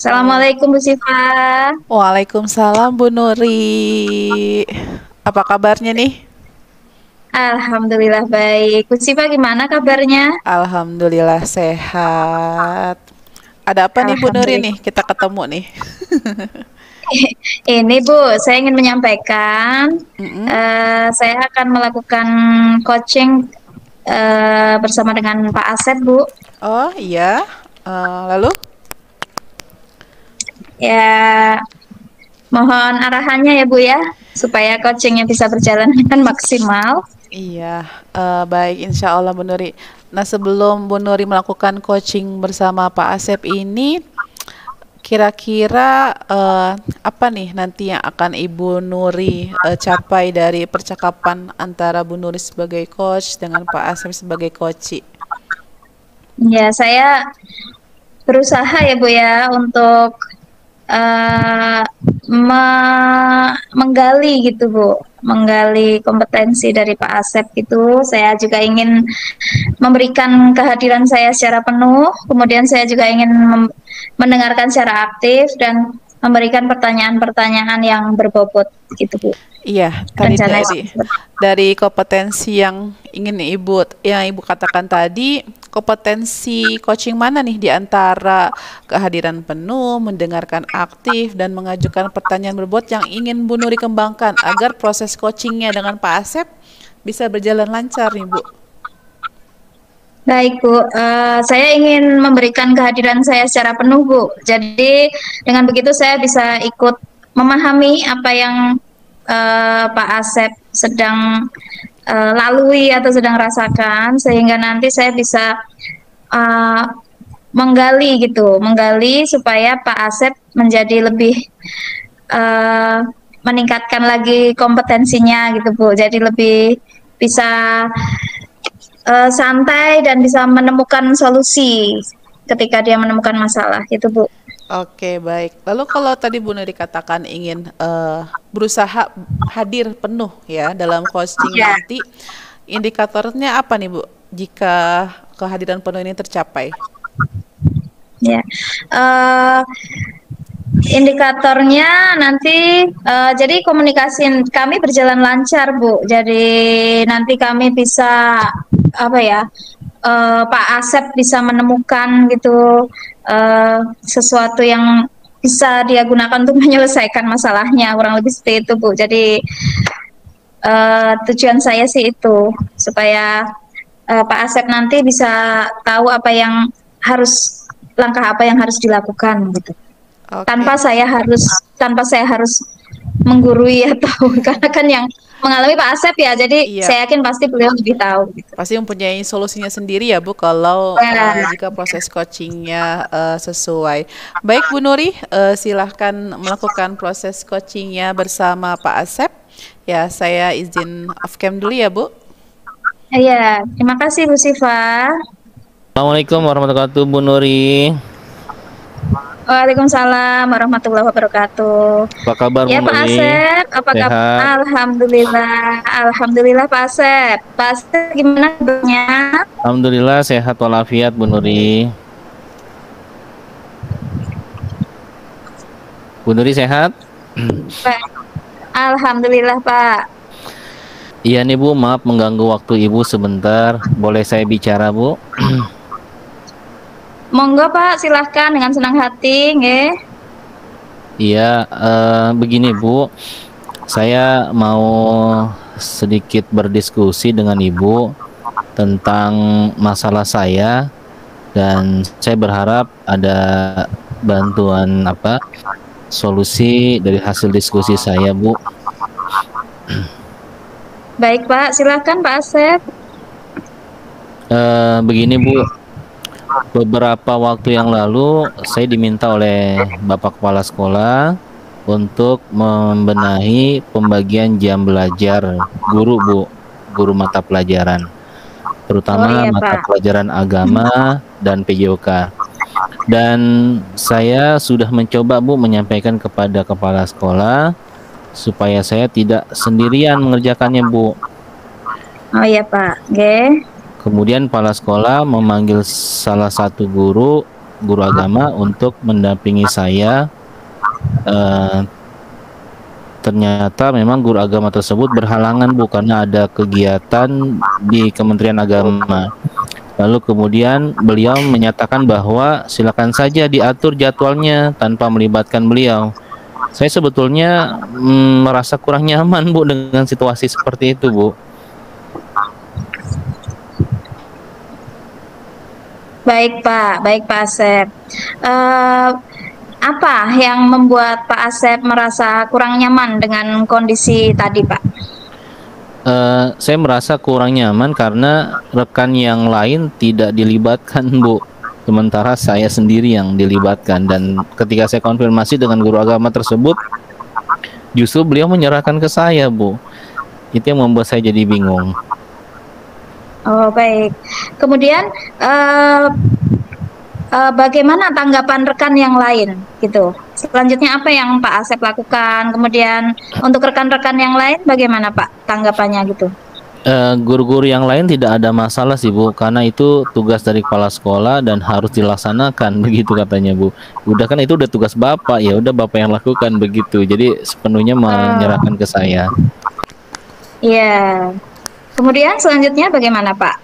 Halo. Assalamualaikum Bu Sifa. Waalaikumsalam Bu Nuri. Apa kabarnya nih? Alhamdulillah baik. Bu Sifa gimana kabarnya? Alhamdulillah sehat. Ada apa nih Bu Nuri nih? Alhamdulillah. Kita ketemu nih. Ini Bu, saya ingin menyampaikan Mm-mm. saya akan melakukan coaching bersama dengan Pak Asep Bu. Oh iya. Lalu? Ya, mohon arahannya ya Bu ya, supaya coachingnya bisa berjalan dengan maksimal. Iya. Baik Insya Allah Bu Nuri. Nah sebelum Bu Nuri melakukan coaching bersama Pak Asep ini, kira-kira apa nih nanti yang akan Ibu Nuri capai dari percakapan antara Bu Nuri sebagai coach dengan Pak Asep sebagai coach? Ya, saya berusaha ya Bu ya untuk eh, menggali gitu Bu, menggali kompetensi dari Pak Asep gitu. Saya juga ingin memberikan kehadiran saya secara penuh, kemudian saya juga ingin mendengarkan secara aktif dan memberikan pertanyaan-pertanyaan yang berbobot gitu Bu. Iya, tadi Rencana dari kompetensi yang ingin Ibu katakan tadi, kompetensi coaching mana nih di antara kehadiran penuh, mendengarkan aktif dan mengajukan pertanyaan berbobot yang ingin Bu Nuri kembangkan agar proses coachingnya dengan Pak Asep bisa berjalan lancar nih Bu. Baik Bu, saya ingin memberikan kehadiran saya secara penuh Bu. Jadi dengan begitu saya bisa ikut memahami apa yang Pak Asep sedang lalui atau sedang rasakan, sehingga nanti saya bisa uh, menggali gitu, menggali supaya Pak Asep menjadi lebih uh, meningkatkan lagi kompetensinya gitu Bu. Jadi lebih bisa santai dan bisa menemukan solusi ketika dia menemukan masalah gitu Bu. Oke, baik. Lalu kalau tadi Bu Nuri katakan ingin berusaha hadir penuh ya dalam coaching Ya, nanti, indikatornya apa nih Bu jika kehadiran penuh ini tercapai? ya. Uh, Indikatornya nanti jadi komunikasi kami berjalan lancar Bu. Jadi nanti kami bisa apa ya, Pak Asep bisa menemukan gitu sesuatu yang bisa dia gunakan untuk menyelesaikan masalahnya, kurang lebih seperti itu Bu. Jadi tujuan saya sih itu supaya Pak Asep nanti bisa tahu apa yang harus langkah apa yang harus dilakukan gitu, tanpa Oke, saya harus menggurui atau karena kan yang mengalami Pak Asep ya, jadi iya. saya yakin pasti beliau lebih tahu gitu. Pasti mempunyai solusinya sendiri ya Bu kalau Ya, jika proses coachingnya sesuai. Baik Bu Nuri, silahkan melakukan proses coachingnya bersama Pak Asep. Ya, saya izin off cam dulu ya Bu. ya, terima kasih Bu Siva. Assalamualaikum warahmatullahi wabarakatuh, Bu Nuri. Waalaikumsalam warahmatullahi wabarakatuh. Apa kabar, Bu Ya Pak Nuri? Asep, apa kabar? Sehat? Alhamdulillah, Alhamdulillah Pak Asep. Pak Asep gimana kabarnya? Alhamdulillah sehat walafiat, Bu Nuri. Bu Nuri sehat? Pak. Alhamdulillah Pak. Iya nih Bu, maaf mengganggu waktu Ibu sebentar. Boleh saya bicara, Bu? Monggo Pak, silahkan dengan senang hati, nggih. Iya, begini Bu, saya mau sedikit berdiskusi dengan Ibu tentang masalah saya dan saya berharap ada bantuan solusi dari hasil diskusi saya, Bu. Baik Pak, silahkan Pak Asep. Begini Bu, beberapa waktu yang lalu saya diminta oleh Bapak Kepala Sekolah untuk membenahi pembagian jam belajar guru Bu, guru mata pelajaran, Oh terutama iya mata Pak. pelajaran agama dan PJOK. Dan saya sudah mencoba Bu menyampaikan kepada Kepala Sekolah supaya saya tidak sendirian mengerjakannya Bu. Oh iya Pak, nggih. Kemudian kepala sekolah memanggil salah satu guru guru agama untuk mendampingi saya. Ternyata memang guru agama tersebut berhalangan Bu, karena ada kegiatan di Kementerian Agama. Lalu kemudian beliau menyatakan bahwa silakan saja diatur jadwalnya tanpa melibatkan beliau. Saya sebetulnya merasa kurang nyaman Bu dengan situasi seperti itu Bu. Baik Pak Asep. Apa yang membuat Pak Asep merasa kurang nyaman dengan kondisi tadi, Pak? Saya merasa kurang nyaman karena rekan yang lain tidak dilibatkan Bu. Sementara saya sendiri yang dilibatkan, dan ketika saya konfirmasi dengan guru agama tersebut, justru beliau menyerahkan ke saya Bu. Itu yang membuat saya jadi bingung. Oh, baik. Kemudian bagaimana tanggapan rekan yang lain gitu? Selanjutnya apa yang Pak Asep lakukan? Kemudian untuk rekan-rekan yang lain bagaimana Pak tanggapannya gitu? Guru-guru yang lain tidak ada masalah sih Bu, karena itu tugas dari kepala sekolah dan harus dilaksanakan begitu katanya Bu. Udah kan itu udah tugas Bapak, ya udah Bapak yang lakukan begitu. Jadi sepenuhnya menyerahkan ke saya. Iya. Kemudian selanjutnya bagaimana Pak?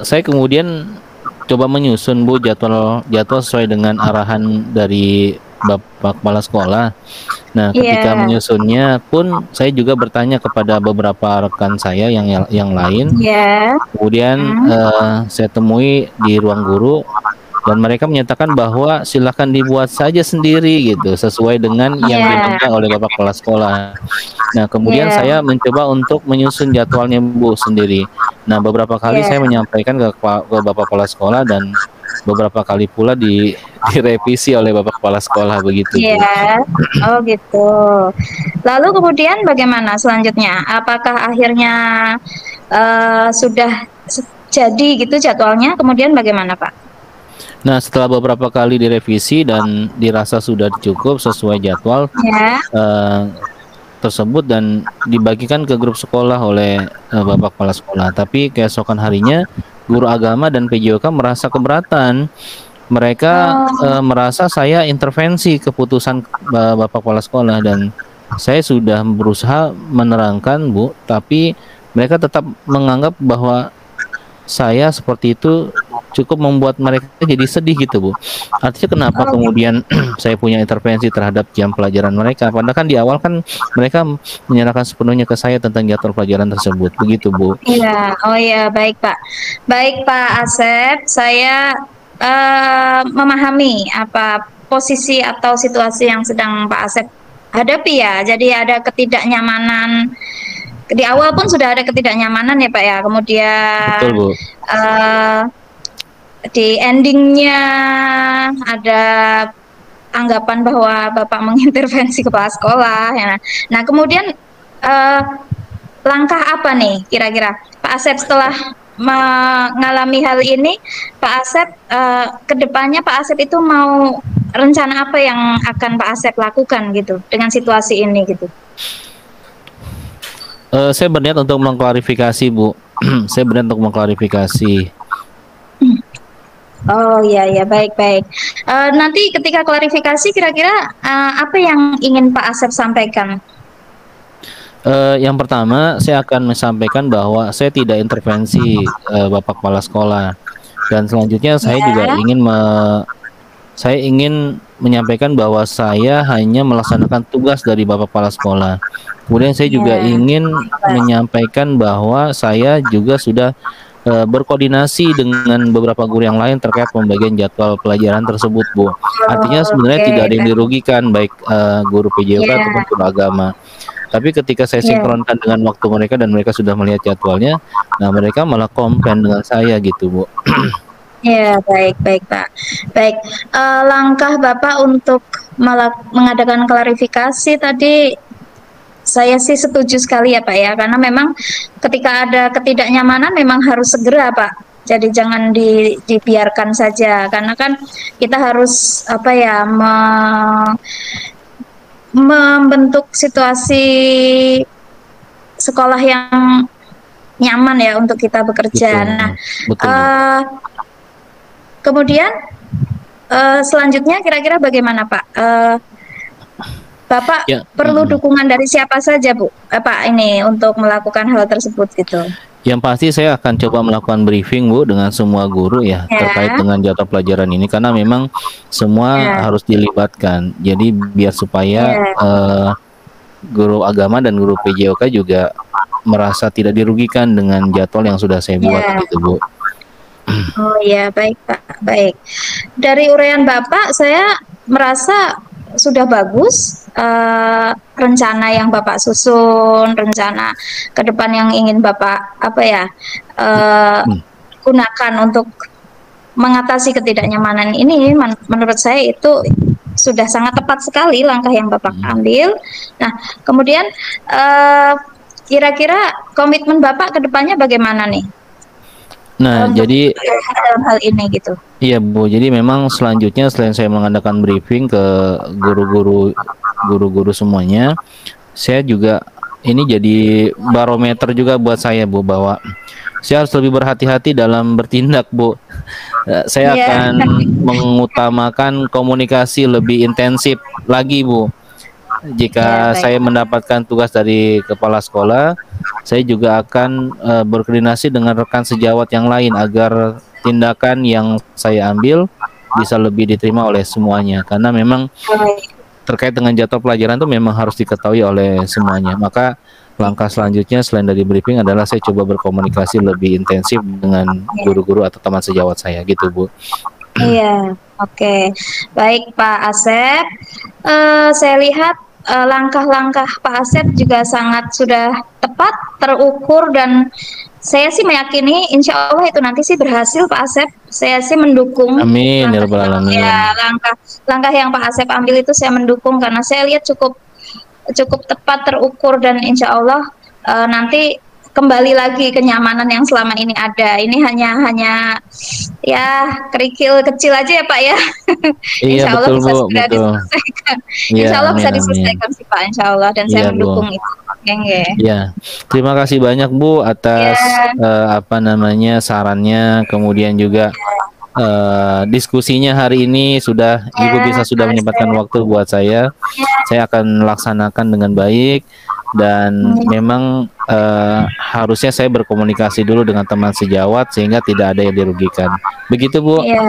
Saya kemudian coba menyusun Bu jadwal sesuai dengan arahan dari Bapak Kepala Sekolah. Nah, ketika menyusunnya pun saya juga bertanya kepada beberapa rekan saya yang lain. Kemudian saya temui di ruang guru dan mereka menyatakan bahwa silakan dibuat saja sendiri gitu, sesuai dengan yang diminta oleh Bapak Kepala Sekolah. Nah, kemudian saya mencoba untuk menyusun jadwalnya Bu sendiri. Nah, beberapa kali saya menyampaikan ke Bapak Kepala Sekolah dan beberapa kali pula direvisi oleh Bapak Kepala Sekolah begitu. Oh gitu. Lalu kemudian bagaimana selanjutnya? Apakah akhirnya sudah jadi gitu jadwalnya? Kemudian bagaimana Pak? Nah, setelah beberapa kali direvisi dan dirasa sudah cukup sesuai jadwal tersebut dan dibagikan ke grup sekolah oleh Bapak Kepala Sekolah. Tapi keesokan harinya guru agama dan PJOK merasa keberatan. Mereka merasa saya intervensi keputusan Bapak Kepala Sekolah, dan saya sudah berusaha menerangkan Bu, tapi mereka tetap menganggap bahwa saya seperti itu cukup membuat mereka jadi sedih gitu Bu. Artinya kenapa kemudian saya punya intervensi terhadap jam pelajaran mereka, padahal kan di awal kan mereka menyerahkan sepenuhnya ke saya tentang jadwal pelajaran tersebut begitu Bu. Iya, oh ya, baik Pak. Baik Pak Asep, saya memahami apa posisi atau situasi yang sedang Pak Asep hadapi ya. Jadi ada ketidaknyamanan. Di awal pun sudah ada ketidaknyamanan ya Pak ya. Kemudian betul, Bu. Di endingnya ada anggapan bahwa Bapak mengintervensi kepala sekolah ya. Nah, kemudian langkah apa nih kira-kira Pak Asep setelah mengalami hal ini, Pak Asep kedepannya Pak Asep itu mau rencana apa yang akan Pak Asep lakukan gitu dengan situasi ini gitu? Saya berniat untuk mengklarifikasi Bu. Saya berniat untuk mengklarifikasi. Oh iya baik. Nanti ketika klarifikasi kira-kira apa yang ingin Pak Asep sampaikan? Yang pertama saya akan menyampaikan bahwa saya tidak intervensi Bapak Kepala Sekolah, dan selanjutnya saya juga ingin menyampaikan bahwa saya hanya melaksanakan tugas dari Bapak Kepala Sekolah. Kemudian saya juga ingin menyampaikan bahwa saya juga sudah berkoordinasi dengan beberapa guru yang lain terkait pembagian jadwal pelajaran tersebut Bu. Artinya sebenarnya tidak ada yang dirugikan, baik guru PJOK ataupun guru agama. Tapi ketika saya sinkronkan dengan waktu mereka dan mereka sudah melihat jadwalnya, nah mereka malah komplain dengan saya gitu Bu. Ya, baik Pak. Baik, langkah Bapak untuk mengadakan klarifikasi tadi saya sih setuju sekali ya Pak ya, karena memang ketika ada ketidaknyamanan memang harus segera Pak. Jadi jangan dibiarkan saja, karena kan kita harus membentuk situasi sekolah yang nyaman ya untuk kita bekerja. Betul, Nah, betul. Kemudian selanjutnya kira-kira bagaimana Pak? Bapak Ya, perlu dukungan dari siapa saja Bu? Pak ini untuk melakukan hal tersebut gitu. yang pasti saya akan coba melakukan briefing Bu dengan semua guru ya terkait Ya, dengan jadwal pelajaran ini karena memang semua ya, harus dilibatkan. Jadi biar supaya ya, guru agama dan guru PJOK juga merasa tidak dirugikan dengan jadwal yang sudah saya buat ya. gitu Bu. Oh ya, baik Pak, baik. Dari uraian Bapak, saya merasa sudah bagus rencana yang Bapak susun, rencana ke depan yang ingin Bapak apa ya Hmm. gunakan untuk mengatasi ketidaknyamanan ini. Menurut saya itu sudah sangat tepat sekali langkah yang Bapak ambil. Nah, kemudian kira-kira komitmen Bapak ke depannya bagaimana nih? Nah, Untuk jadi dalam hal ini gitu. iya Bu, jadi memang selanjutnya selain saya mengadakan briefing ke guru-guru semuanya, saya juga ini jadi barometer juga buat saya Bu bahwa saya harus lebih berhati-hati dalam bertindak Bu. Saya Iya, akan mengutamakan komunikasi lebih intensif lagi Bu. ya Jika baik. saya mendapatkan tugas dari kepala sekolah, saya juga akan berkoordinasi dengan rekan sejawat yang lain agar tindakan yang saya ambil bisa lebih diterima oleh semuanya. Karena memang Baik. terkait dengan jadwal pelajaran itu memang harus diketahui oleh semuanya. Maka langkah selanjutnya selain dari briefing adalah saya coba berkomunikasi lebih intensif dengan guru-guru atau teman sejawat saya gitu Bu. Iya, oke. Baik Pak Asep. Saya lihat langkah-langkah Pak Asep juga sangat sudah tepat, terukur dan saya sih meyakini insya Allah itu nanti sih berhasil Pak Asep. Saya sih mendukung Amin ya langkah rabbal alamin. langkah yang Pak Asep ambil itu saya mendukung karena saya lihat cukup cukup tepat, terukur dan insya Allah nanti kembali lagi kenyamanan yang selama ini ada. Ini hanya ya kerikil kecil aja ya Pak ya. Iya Insya Allah betul bisa Bu, segera betul. diselesaikan. Iya Insya Allah bisa amin amin. diselesaikan sih Pak. Insya Allah dan saya Iya Bu. mendukung itu. Gengge. Ya, terima kasih banyak Bu atas Ya, apa namanya sarannya, kemudian juga diskusinya hari ini Ibu ya, bisa sudah Pak menyempatkan Asep. waktu buat saya. Saya akan laksanakan dengan baik dan memang harusnya saya berkomunikasi dulu dengan teman sejawat sehingga tidak ada yang dirugikan. Begitu Bu. Iya,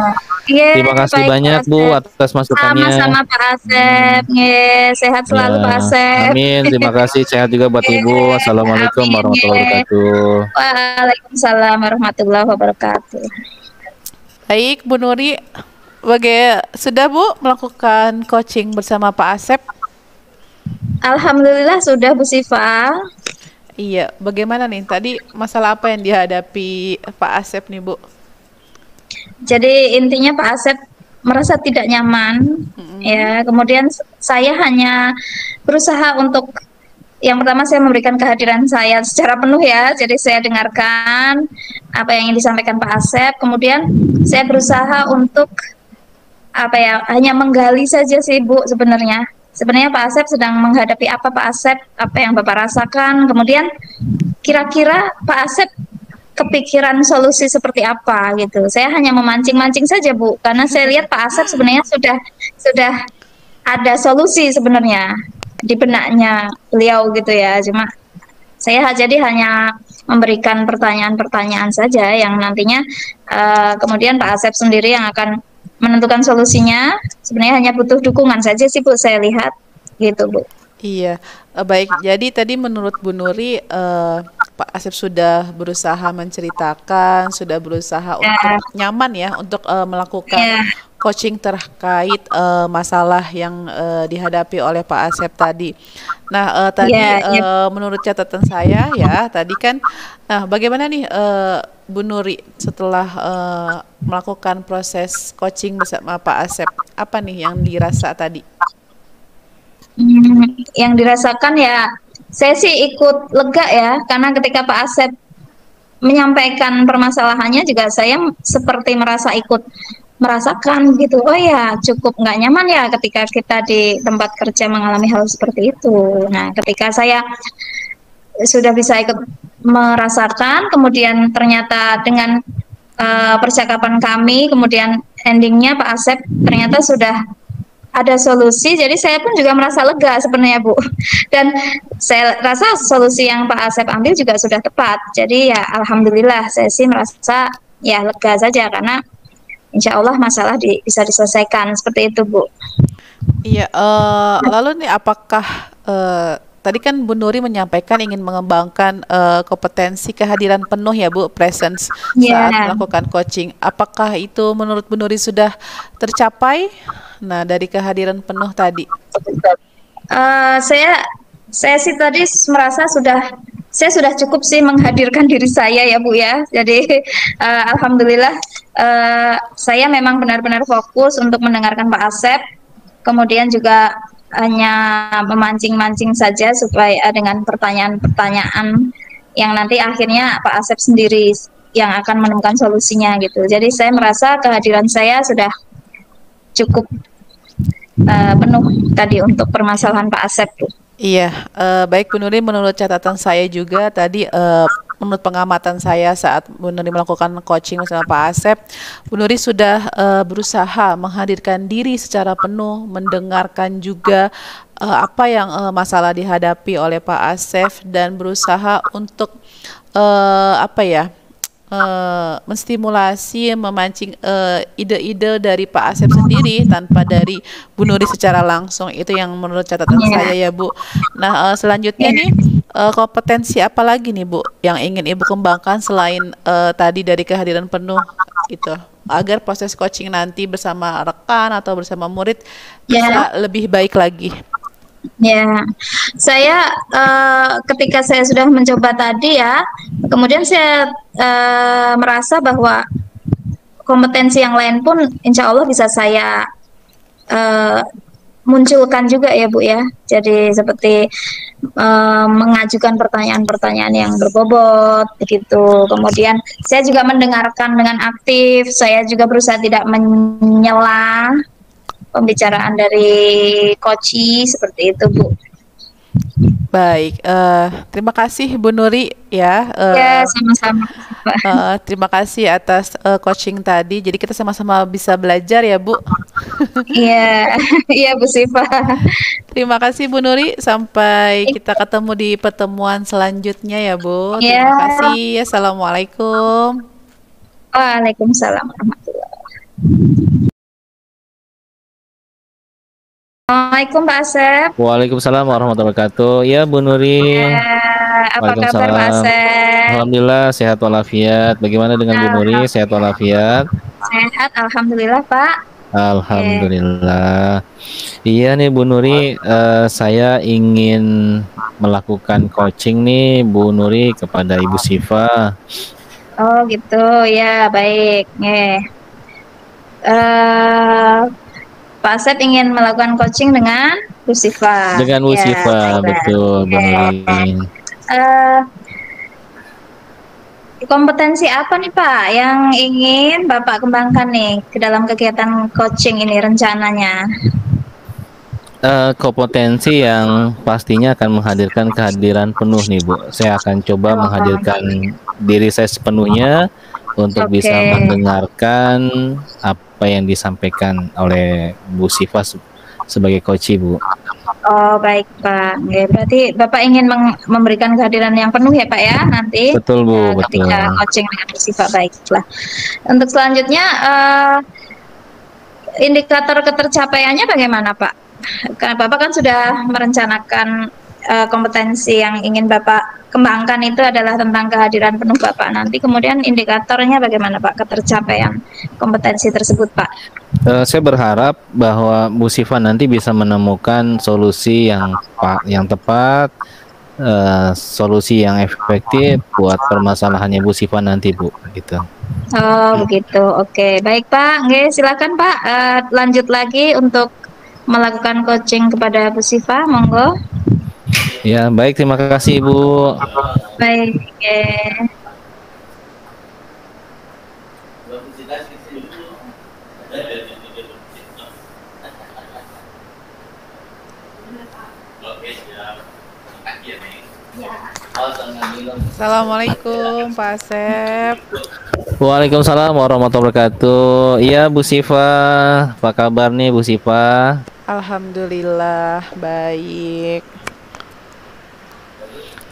iya, Terima kasih baik Pak banyak Bu Asep. atas masukannya. Sama-sama Pak Asep. Nge, sehat Ya, selalu Pak Asep. amin. Terima kasih. Sehat juga buat Ibu. Assalamualaikum Amin. warahmatullahi wabarakatuh. Waalaikumsalam warahmatullahi wabarakatuh. Baik, Bu Nuri, sudah Bu melakukan coaching bersama Pak Asep? Alhamdulillah sudah Bu Siva. Iya, bagaimana nih? Tadi masalah apa yang dihadapi Pak Asep nih, Bu? Jadi intinya Pak Asep merasa tidak nyaman, ya. Kemudian saya hanya berusaha untuk yang pertama saya memberikan kehadiran saya secara penuh ya. Jadi saya dengarkan apa yang ingin disampaikan Pak Asep. Kemudian saya berusaha untuk apa ya, hanya menggali saja sih Bu sebenarnya. Sebenarnya Pak Asep sedang menghadapi apa Pak Asep, apa yang Bapak rasakan. Kemudian kira-kira Pak Asep kepikiran solusi seperti apa gitu. Saya hanya memancing-mancing saja Bu, karena saya lihat Pak Asep sebenarnya sudah ada solusi sebenarnya di benaknya beliau gitu ya. Cuma saya jadi hanya memberikan pertanyaan-pertanyaan saja yang nantinya kemudian Pak Asep sendiri yang akan menentukan solusinya. Sebenarnya hanya butuh dukungan saja sih Bu, saya lihat gitu Bu. Iya, baik. Jadi tadi menurut Bu Nuri, Pak Asep sudah berusaha menceritakan, sudah berusaha untuk nyaman ya, untuk melakukan Ya, coaching terkait masalah yang dihadapi oleh Pak Asep tadi. Nah, tadi ya, ya. menurut catatan saya ya, tadi kan, nah bagaimana nih Bu Nuri setelah melakukan proses coaching bersama Pak Asep, apa nih yang dirasa tadi? Yang dirasakan ya, saya sih ikut lega ya, karena ketika Pak Asep menyampaikan permasalahannya juga saya seperti merasa ikut merasakan gitu. Oh ya, cukup nggak nyaman ya ketika kita di tempat kerja mengalami hal seperti itu. Nah, ketika saya sudah bisa ikut merasakan, kemudian ternyata dengan percakapan kami, kemudian endingnya Pak Asep ternyata sudah ada solusi, jadi saya pun juga merasa lega sebenarnya Bu. Dan saya rasa solusi yang Pak Asep ambil juga sudah tepat. Jadi ya alhamdulillah saya sih merasa ya lega saja karena insya Allah masalah bisa diselesaikan seperti itu Bu. Iya, lalu nih apakah tadi kan Bu Nuri menyampaikan ingin mengembangkan kompetensi kehadiran penuh ya Bu, presence saat Ya, melakukan coaching. Apakah itu menurut Bu Nuri sudah tercapai? Nah, dari kehadiran penuh tadi. saya sih tadi merasa saya sudah cukup sih menghadirkan diri saya ya Bu ya. Jadi alhamdulillah saya memang benar-benar fokus untuk mendengarkan Pak Asep. Kemudian juga hanya memancing-mancing saja supaya dengan pertanyaan-pertanyaan yang nanti akhirnya Pak Asep sendiri yang akan menemukan solusinya gitu. Jadi saya merasa kehadiran saya sudah cukup penuh tadi untuk permasalahan Pak Asep tuh. Iya, baik Bu Nuri, menurut catatan saya juga tadi menurut pengamatan saya saat Bu Nuri melakukan coaching bersama Pak Asep, Bu Nuri sudah berusaha menghadirkan diri secara penuh, mendengarkan juga apa yang masalah dihadapi oleh Pak Asep dan berusaha untuk apa ya? Menstimulasi, memancing ide-ide dari Pak Asep sendiri tanpa dari Bu Nuri secara langsung. Itu yang menurut catatan saya ya Bu. Nah, selanjutnya nih kompetensi apa lagi nih Bu yang ingin Ibu kembangkan selain tadi dari kehadiran penuh itu agar proses coaching nanti bersama rekan atau bersama murid bisa lebih baik lagi. Ya, saya ketika saya sudah mencoba tadi ya, kemudian saya merasa bahwa kompetensi yang lain pun insya Allah bisa saya munculkan juga ya Bu ya. Jadi seperti mengajukan pertanyaan-pertanyaan yang berbobot begitu. Kemudian saya juga mendengarkan dengan aktif. Saya juga berusaha tidak menyela pembicaraan dari coachi seperti itu Bu. Baik, terima kasih Bu Nuri ya. Ya, sama-sama. Terima kasih atas coaching tadi. Jadi kita sama-sama bisa belajar ya Bu. Iya, iya Bu Siva. Terima kasih Bu Nuri. Sampai kita ketemu di pertemuan selanjutnya ya Bu. Ya. Terima kasih. Assalamualaikum. Waalaikumsalam warahmatullahi wabarakatuh. Assalamualaikum Pak Asep. Waalaikumsalam warahmatullahi wabarakatuh. Ya Bu Nuri. Ya, apa kabar Pak Asep? Alhamdulillah sehat walafiat. Bagaimana dengan Bu Nuri? Sehat walafiat? Sehat, alhamdulillah Pak. Alhamdulillah. Iya nih Bu Nuri, saya ingin melakukan coaching nih Bu Nuri kepada Ibu Siva. Oh gitu ya, baik. Pak Asep ingin melakukan coaching dengan Bu Siva. Dengan Bu Siva, betul Bu Nuri. Kompetensi apa nih Pak yang ingin Bapak kembangkan nih ke dalam kegiatan coaching ini rencananya? Kompetensi yang pastinya akan menghadirkan kehadiran penuh nih Bu. Saya akan coba menghadirkan diri saya sepenuhnya untuk bisa mendengarkan apa yang disampaikan oleh Bu Siva sebagai coach Bu. Oh baik Pak, berarti Bapak ingin memberikan kehadiran yang penuh ya Pak ya nanti. Betul Bu, ketika betul. coaching dengan Bu Siva, baiklah. Untuk selanjutnya indikator ketercapaiannya bagaimana Pak? Karena Bapak kan sudah merencanakan kompetensi yang ingin Bapak kembangkan itu adalah tentang kehadiran penuh Bapak nanti. Kemudian indikatornya bagaimana Pak ketercapaian kompetensi tersebut Pak? Saya berharap bahwa Bu Siva nanti bisa menemukan solusi yang tepat, solusi yang efektif buat permasalahannya Bu Siva nanti Bu, gitu. Oh begitu, oke baik Pak, silakan Pak lanjut lagi untuk melakukan coaching kepada Bu Siva, monggo. Ya baik, terima kasih Bu. Baik. Oke, siap. Ya. Assalamualaikum Pak Asep. Waalaikumsalam warahmatullahi wabarakatuh. Iya Bu Siva, apa kabar nih Bu Siva? Alhamdulillah baik.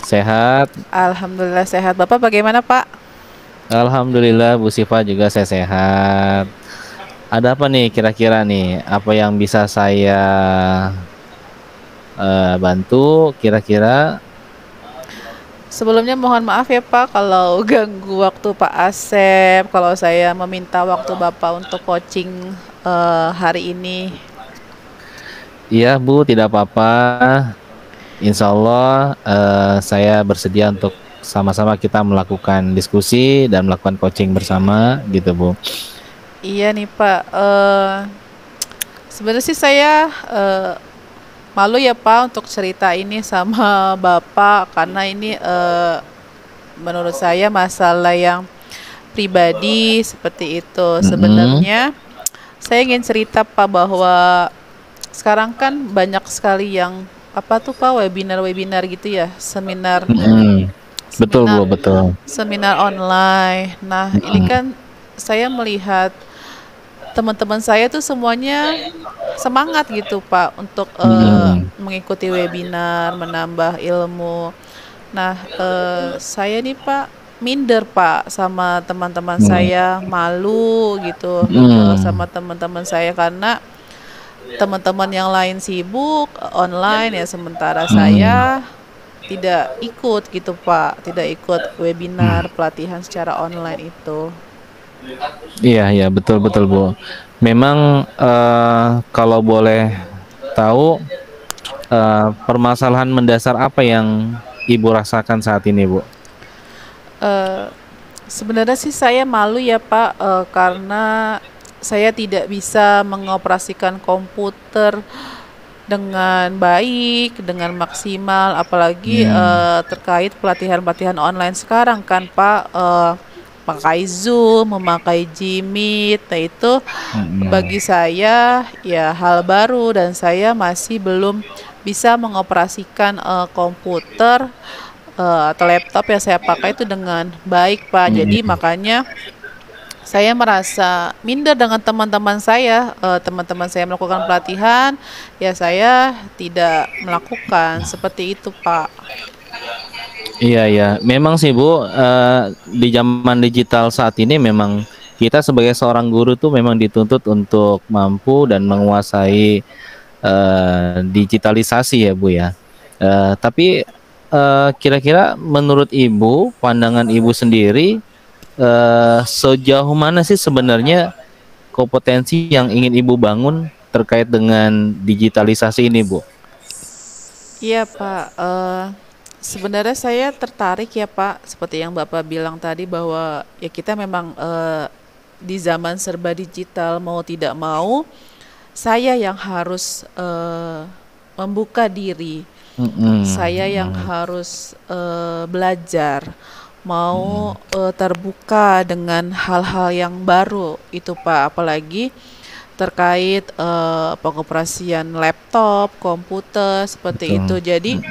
Sehat? Alhamdulillah sehat. Bapak bagaimana Pak? Alhamdulillah Bu Siva juga saya sehat. Ada apa nih kira-kira nih? Apa yang bisa saya bantu kira-kira? Sebelumnya mohon maaf ya Pak kalau ganggu waktu Pak Asep. Kalau saya meminta waktu Bapak untuk coaching hari ini. Iya Bu, tidak apa-apa. Insya Allah saya bersedia untuk sama-sama kita melakukan diskusi dan melakukan coaching bersama gitu Bu. Iya nih Pak. Sebenarnya sih saya malu ya Pak untuk cerita ini sama Bapak karena ini menurut saya masalah yang pribadi seperti itu. Sebenarnya saya ingin cerita Pak bahwa sekarang kan banyak sekali yang apa tuh Pak webinar-webinar gitu ya, seminar Betul Bu, seminar betul. seminar online. Nah, ini kan saya melihat teman-teman saya tuh semuanya semangat gitu Pak untuk mengikuti webinar, menambah ilmu. Nah, saya nih Pak minder Pak sama teman-teman saya, malu gitu sama teman-teman saya karena teman-teman yang lain sibuk online ya sementara saya tidak ikut gitu Pak, tidak ikut webinar pelatihan secara online itu. Iya, iya, betul betul Bu. Memang kalau boleh tahu permasalahan mendasar apa yang Ibu rasakan saat ini Bu? Sebenarnya sih saya malu ya Pak karena saya tidak bisa mengoperasikan komputer dengan baik, dengan maksimal, apalagi terkait pelatihan-pelatihan online sekarang kan Pak, pakai Zoom, memakai Gmeet, nah itu bagi saya ya hal baru dan saya masih belum bisa mengoperasikan komputer atau laptop yang saya pakai itu dengan baik Pak. Jadi makanya saya merasa minder dengan teman-teman saya. Teman-teman saya melakukan pelatihan, ya saya tidak melakukan seperti itu Pak. Iya ya, memang sih Bu, di zaman digital saat ini memang kita sebagai seorang guru tuh memang dituntut untuk mampu dan menguasai digitalisasi ya Bu ya. Tapi kira-kira menurut Ibu, pandangan Ibu sendiri, sejauh mana sih sebenarnya kompetensi yang ingin Ibu bangun terkait dengan digitalisasi ini Bu? Iya Pak, sebenarnya saya tertarik ya Pak, seperti yang Bapak bilang tadi bahwa ya kita memang di zaman serba digital mau tidak mau, saya yang harus membuka diri, saya yang harus belajar, mau terbuka dengan hal-hal yang baru itu Pak, apalagi terkait pengoperasian laptop, komputer seperti itu. Jadi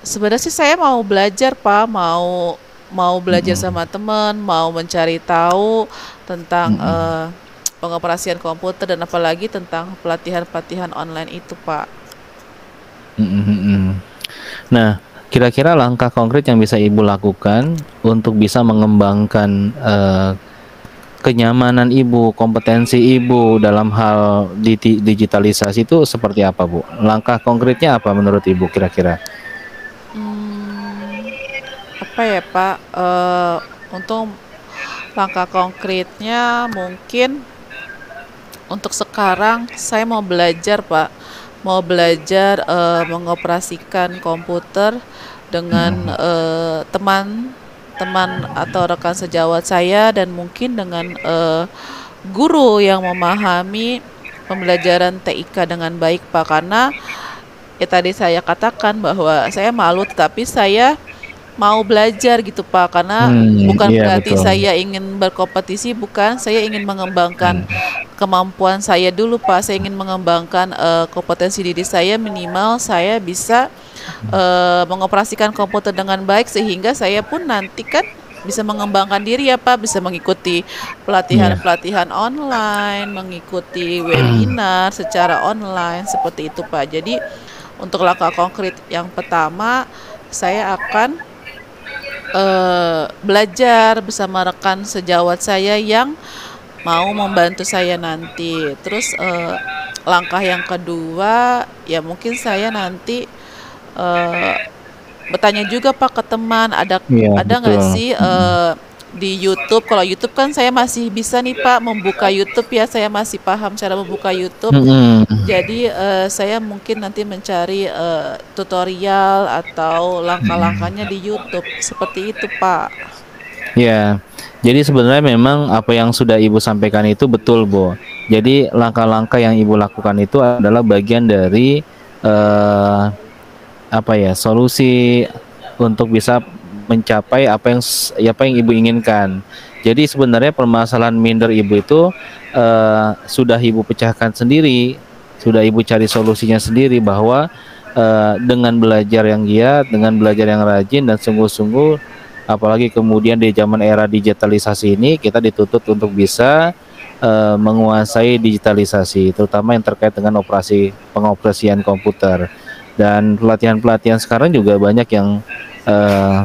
sebenarnya sih saya mau belajar Pak, mau belajar sama teman, mau mencari tahu tentang pengoperasian komputer dan apalagi tentang pelatihan-pelatihan online itu Pak. Nah, kira-kira langkah konkret yang bisa Ibu lakukan untuk bisa mengembangkan kenyamanan Ibu, kompetensi Ibu dalam hal digitalisasi itu seperti apa Bu? Langkah konkretnya apa menurut Ibu kira-kira? Apa ya Pak, untuk langkah konkretnya mungkin untuk sekarang saya mau belajar Pak, mau belajar mengoperasikan komputer dengan teman-teman atau rekan sejawat saya dan mungkin dengan guru yang memahami pembelajaran TIK dengan baik Pak, karena ya tadi saya katakan bahwa saya malu tetapi saya mau belajar gitu Pak, karena bukan berarti saya ingin berkompetisi, bukan, saya ingin mengembangkan kemampuan saya dulu Pak, saya ingin mengembangkan kompetensi diri saya, minimal saya bisa mengoperasikan komputer dengan baik, sehingga saya pun nanti kan bisa mengembangkan diri ya Pak, bisa mengikuti Iya. pelatihan-pelatihan online, mengikuti webinar secara online seperti itu Pak. Jadi untuk langkah konkret yang pertama, saya akan belajar bersama rekan sejawat saya yang mau membantu saya nanti. Terus langkah yang kedua, ya mungkin saya nanti eh, bertanya juga Pak ke teman, Iya, ada nggak betul. sih di YouTube? Kalau YouTube kan saya masih bisa nih Pak membuka YouTube ya, saya masih paham cara membuka YouTube. Mm-mm. Jadi saya mungkin nanti mencari tutorial atau langkah-langkahnya di YouTube seperti itu Pak. Ya, jadi sebenarnya memang apa yang sudah Ibu sampaikan itu betul, Bu. Jadi langkah-langkah yang Ibu lakukan itu adalah bagian dari eh, apa ya, solusi untuk bisa mencapai apa yang Ibu inginkan. Jadi sebenarnya permasalahan minder Ibu itu sudah Ibu pecahkan sendiri, sudah Ibu cari solusinya sendiri bahwa dengan belajar yang giat, dengan belajar yang rajin dan sungguh-sungguh, apalagi kemudian di zaman era digitalisasi ini kita dituntut untuk bisa menguasai digitalisasi, terutama yang terkait dengan pengoperasian komputer. Dan pelatihan-pelatihan sekarang juga banyak yang eh,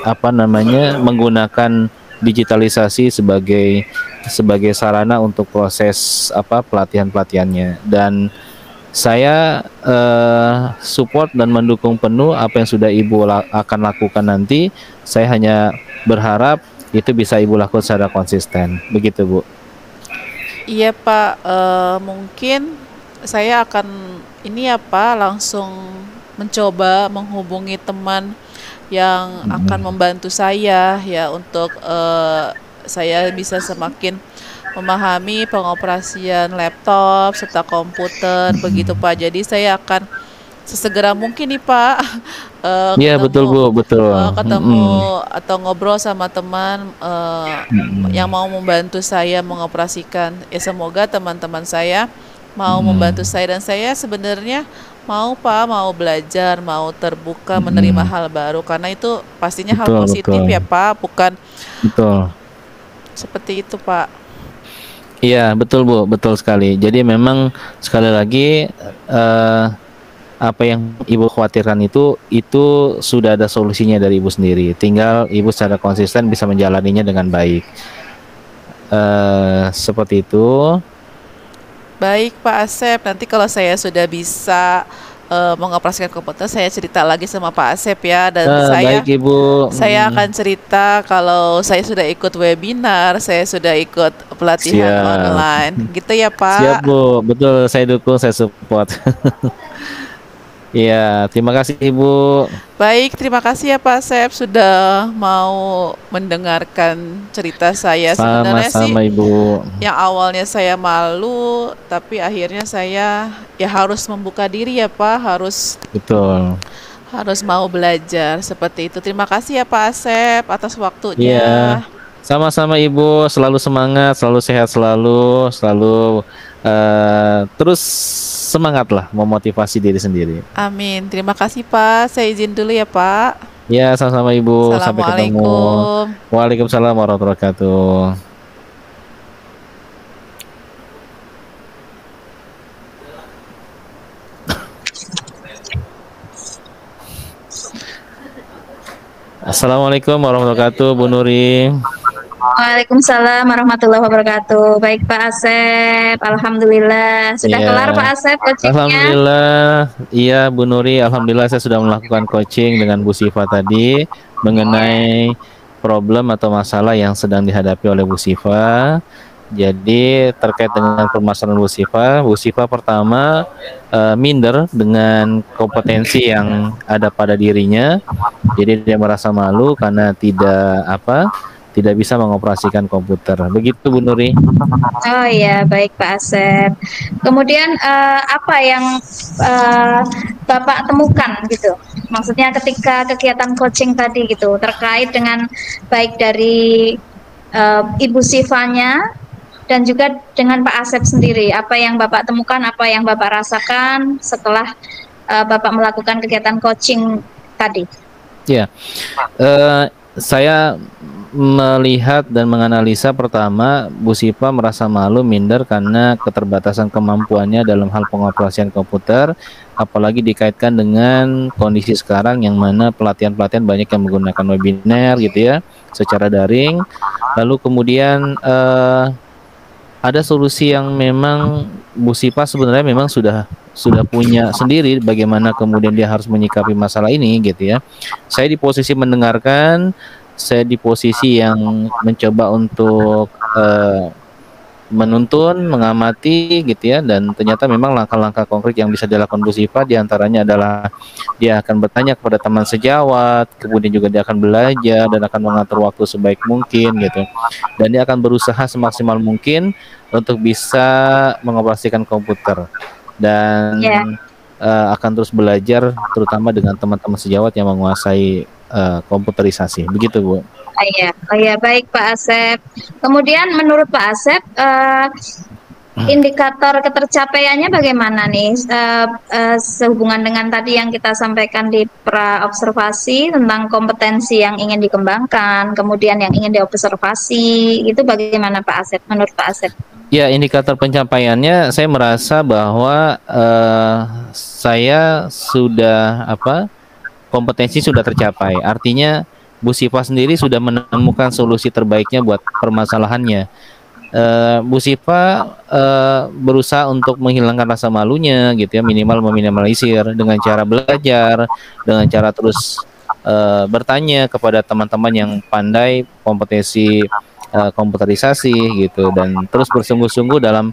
apa namanya, menggunakan digitalisasi sebagai sarana untuk proses pelatihan-pelatihannya. Dan saya support dan mendukung penuh apa yang sudah Ibu akan lakukan nanti. Saya hanya berharap itu bisa Ibu lakukan secara konsisten. Begitu, Bu. Iya Pak, mungkin saya akan ini ya Pak, langsung mencoba menghubungi teman yang akan membantu saya ya untuk saya bisa semakin memahami pengoperasian laptop serta komputer begitu Pak. Jadi saya akan sesegera mungkin nih Pak Iya, betul, ketemu Bu, betul. ketemu atau ngobrol sama teman yang mau membantu saya mengoperasikan. Ya semoga teman-teman saya mau membantu saya, dan saya sebenarnya mau Pak, mau belajar, mau terbuka menerima hal baru, karena itu pastinya hal Betul, positif betul. ya Pak, bukan Betul. seperti itu Pak. Iya, betul, Bu, betul sekali. Jadi memang sekali lagi apa yang Ibu khawatirkan itu sudah ada solusinya dari Ibu sendiri. Tinggal Ibu secara konsisten bisa menjalaninya dengan baik. Seperti itu. Baik Pak Asep, nanti kalau saya sudah bisa mengoperasikan komputer, saya cerita lagi sama Pak Asep ya. Dan Baik, Ibu. saya akan cerita kalau saya sudah ikut webinar, saya sudah ikut pelatihan Siap. online, gitu ya Siap, Pak. Bu. Betul, saya dukung, saya support. Iya, terima kasih, Ibu. Baik, terima kasih ya Pak Asep sudah mau mendengarkan cerita saya. Sebenarnya sih Sama-sama, Ibu. yang awalnya saya malu, tapi akhirnya saya ya harus membuka diri ya Pak, Betul. harus mau belajar seperti itu. Terima kasih ya Pak Asep atas waktunya. Iya. Sama-sama, Ibu, selalu semangat, selalu sehat, selalu terus semangatlah memotivasi diri sendiri. Amin. Terima kasih Pak. Saya izin dulu ya Pak. Ya, sama-sama, Ibu. Sampai ketemu. Assalamualaikum. Waalaikumsalam warahmatullahi wabarakatuh. Assalamualaikum warahmatullahi wabarakatuh, Bu Nuri. Waalaikumsalam warahmatullahi wabarakatuh. Baik Pak Asep, alhamdulillah sudah Iya. kelar Pak Asep coachingnya. Alhamdulillah, iya Bu Nuri, alhamdulillah saya sudah melakukan coaching dengan Bu Siva tadi mengenai problem atau masalah yang sedang dihadapi oleh Bu Siva. Jadi terkait dengan permasalahan Bu Siva pertama minder dengan kompetensi yang ada pada dirinya. Jadi dia merasa malu karena tidak bisa mengoperasikan komputer. Begitu, Bu Nuri. Oh iya, baik Pak Asep. Kemudian apa yang Bapak temukan gitu? Maksudnya ketika kegiatan coaching tadi gitu, terkait dengan baik dari Ibu Sivanya dan juga dengan Pak Asep sendiri. Apa yang Bapak temukan, apa yang Bapak rasakan setelah Bapak melakukan kegiatan coaching tadi? Ya, saya melihat dan menganalisa pertama, Bu Sipa merasa malu, minder karena keterbatasan kemampuannya dalam hal pengoperasian komputer, apalagi dikaitkan dengan kondisi sekarang yang mana pelatihan-pelatihan banyak yang menggunakan webinar gitu ya, secara daring. Lalu kemudian ada solusi yang memang Bu Sipa sebenarnya memang sudah punya sendiri bagaimana kemudian dia harus menyikapi masalah ini gitu ya. Saya di posisi mendengarkan, saya di posisi yang mencoba untuk menuntun, mengamati gitu ya, dan ternyata memang langkah-langkah konkret yang bisa dilakukan Bu Sipa diantaranya adalah dia akan bertanya kepada teman sejawat, kemudian juga dia akan belajar dan akan mengatur waktu sebaik mungkin gitu, dan dia akan berusaha semaksimal mungkin untuk bisa mengoperasikan komputer dan Ya. akan terus belajar terutama dengan teman-teman sejawat yang menguasai komputerisasi. Begitu, Bu. Oh ya, baik Pak Asep. Kemudian menurut Pak Asep, indikator ketercapaiannya bagaimana nih, sehubungan dengan tadi yang kita sampaikan di pra observasi tentang kompetensi yang ingin dikembangkan, kemudian yang ingin diobservasi, itu bagaimana Pak Asep, menurut Pak Asep? Ya, indikator pencapaiannya saya merasa bahwa saya sudah kompetensi sudah tercapai. Artinya Bu Sipa sendiri sudah menemukan solusi terbaiknya buat permasalahannya. Bu Sipa berusaha untuk menghilangkan rasa malunya gitu ya, minimal meminimalisir dengan cara belajar, dengan cara terus bertanya kepada teman-teman yang pandai kompetensi komputerisasi gitu, dan terus bersungguh-sungguh dalam